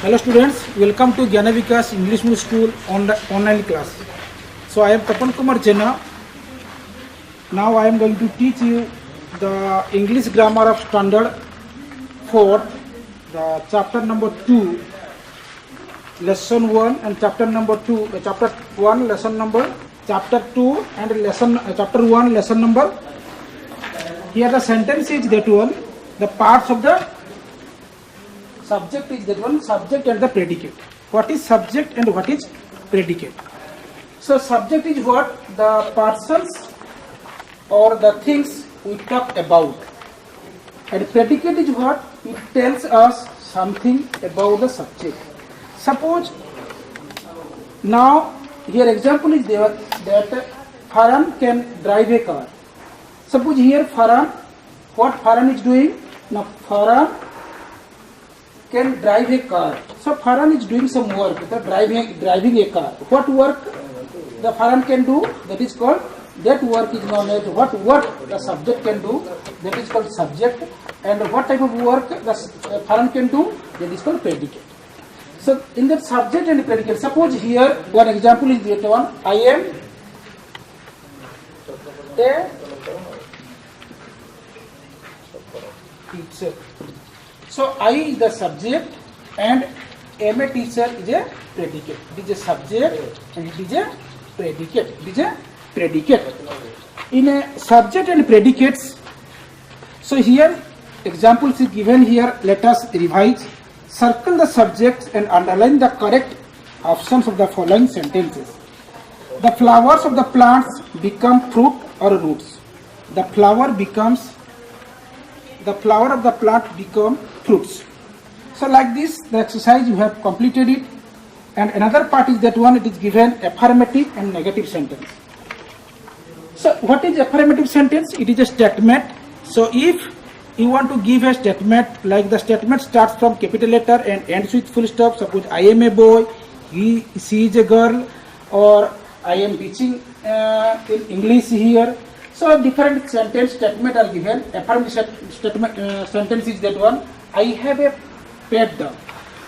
Hello students, welcome to Gyana Vikas English Medium School online class. So I am Tapan Kumar Jena. Now I am going to teach you the English grammar of standard 4, the chapter number 2, lesson 1 and chapter number 2, chapter 1 lesson number, chapter 2 and lesson chapter 1 lesson number. Here the sentence is that one, the parts of the subject is that one, subject and the predicate. What is subject and what is predicate? So subject is what? The persons or the things we talk about. And predicate is what? It tells us something about the subject. Suppose now here example is there that Farhan can drive a car. Suppose here Farhan, what Farhan is doing? Now Farhan can drive a car. So Farhan is doing some work, the driving a car. What work the Farhan can do? That is called, that work is known as what the subject can do, that is called subject. And what type of work the Farhan can do, that is called predicate. So in that subject and predicate, suppose here one example is that one, I am a teacher. So I is the subject and am a teacher is a predicate. It is a subject and it is a predicate. It is a predicate. In a subject and predicates, so here examples is given here. Let us revise. Circle the subjects and underline the correct options of the following sentences. The flowers of the plants become fruit or roots. The flower of the plant become fruits. So like this, the exercise you have completed it. And another part is that one, it is given affirmative and negative sentence. So what is affirmative sentence? It is a statement. So if you want to give a statement, like the statement starts from capital letter and ends with full stop. Suppose I am a boy, she is a girl, or I am teaching in English here. So different sentence statement are given. Affirmative statement sentence is that one, I have a pet dog.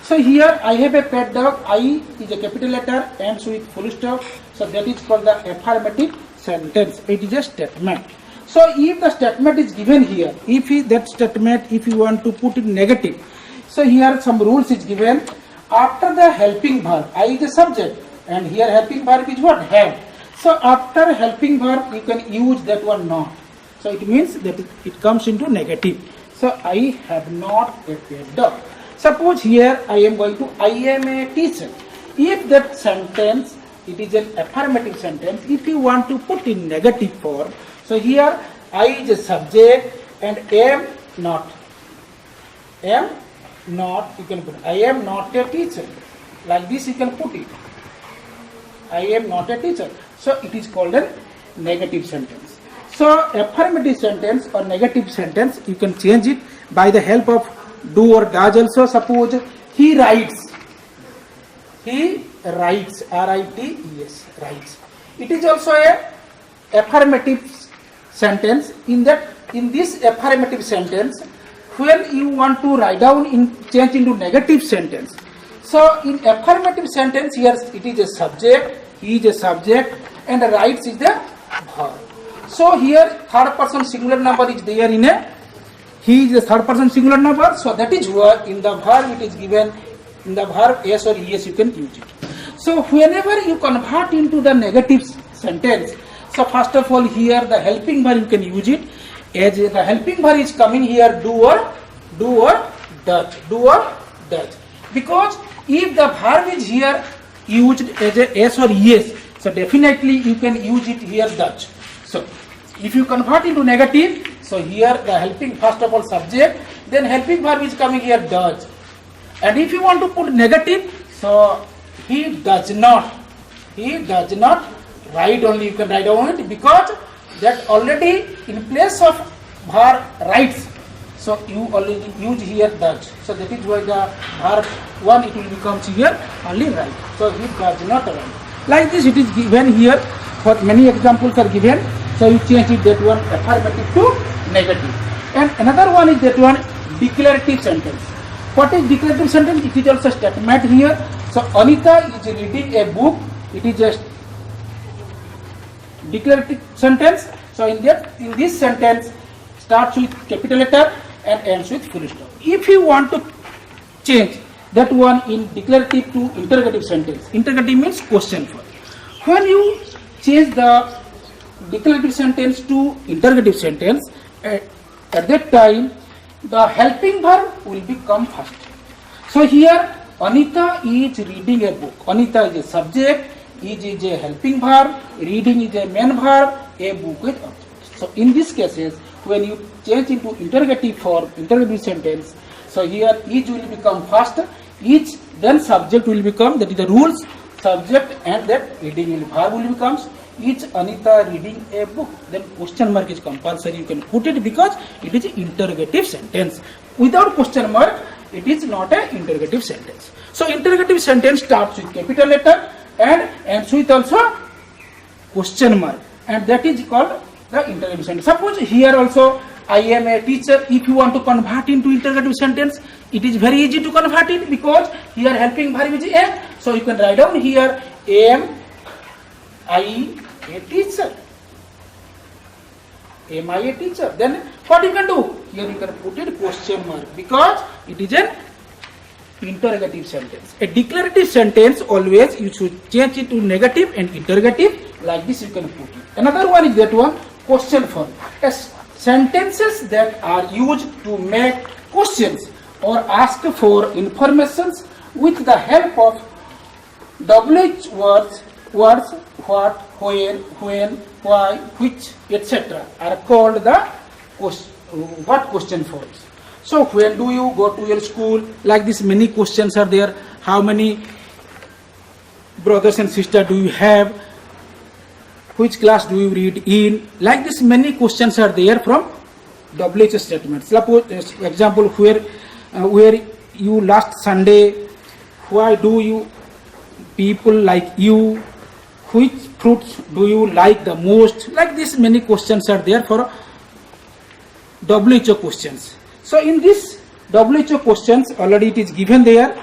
So here I have a pet dog, I is a capital letter, ends with full stop. So that is called the affirmative sentence. It is a statement. So if the statement is given here, if you want to put it negative, so here some rules is given. After the helping verb, I is the subject, and here helping verb is what? Have. So after helping verb, you can use that one not. So it means that it comes into negative. So I have not a pet dog. Suppose here I am a teacher. If that sentence, it is an affirmative sentence. If you want to put in negative form, so here I is a subject and am not. You can put I am not a teacher. Like this you can put it. I am not a teacher. So it is called a negative sentence. So affirmative sentence or negative sentence, you can change it by the help of do or does also. Suppose he writes. He writes. R-I-T-E-S. Writes. It is also a affirmative sentence. In this affirmative sentence, when you want to write down change into negative sentence. So in affirmative sentence here it is a subject, he is a subject, and writes is the verb. So here third person singular number is there in a, he is a third person singular number. So that is why in the verb it is given, in the verb yes or yes you can use it. So whenever you convert into the negative sentence, so first of all here the helping verb you can use it. As the helping verb is coming here, do or does. Because if the verb is here used as a yes or yes, so definitely you can use it here does. So if you convert into negative, so here the helping first of all subject, then helping verb is coming here does. And if you want to put negative, so he does not write only, you can write on it because that already in place of verb writes. So you already use here does. So that is why the verb one it will become here only write. So he does not write. Like this it is given here. For many examples are given. So you change it that one affirmative to negative. And another one is that one declarative sentence. What is declarative sentence? It is also statement here. So Anita is reading a book. It is a declarative sentence. So in this sentence starts with capital letter and ends with full stop. If you want to change that one in declarative to interrogative sentence, interrogative means question form. When you change the declarative sentence to interrogative sentence, at that time the helping verb will become first. So here Anita is reading a book. Anita is a subject, is a helping verb, reading is a main verb, a book is object. So in these cases, when you change into interrogative form, interrogative sentence, so here is will become first, each then subject will become, that is the rules, subject, and that reading will verb will becomes is Anita reading a book. Then question mark is compulsory, you can put it because it is interrogative sentence. Without question mark, it is not an interrogative sentence. So interrogative sentence starts with capital letter and ends with also question mark, and that is called the interrogative sentence. Suppose here also I am a teacher. If you want to convert into interrogative sentence, it is very easy to convert it because here helping verb is am. So you can write down here am I a teacher. Am I a teacher? Then what you can do? Here you can put it question mark because it is an interrogative sentence. A declarative sentence always you should change it to negative and interrogative. Like this you can put it. Another one is that one question form. As sentences that are used to make questions or ask for informations with the help of WH words, what, where, when, why, which, etc. are called the what question forms. So when do you go to your school? Like this many questions are there. How many brothers and sisters do you have? Which class do you read in? Like this many questions are there from WH statements. Suppose example where you last Sunday, why do you people like you, which fruits do you like the most? Like this many questions are there for WHO questions. So in this WHO questions already it is given there.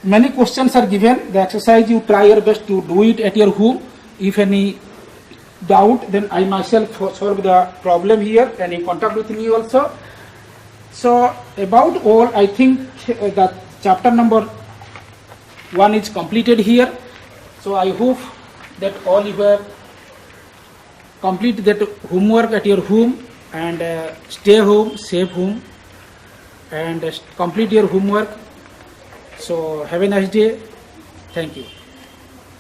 Many questions are given. The exercise you try your best to do it at your home. If any doubt, then I myself solve the problem here and you contact with me also. So about all, I think that chapter number 1 is completed here. So I hope that all you have completed that homework at your home and stay home, safe home, and complete your homework. So have a nice day. Thank you.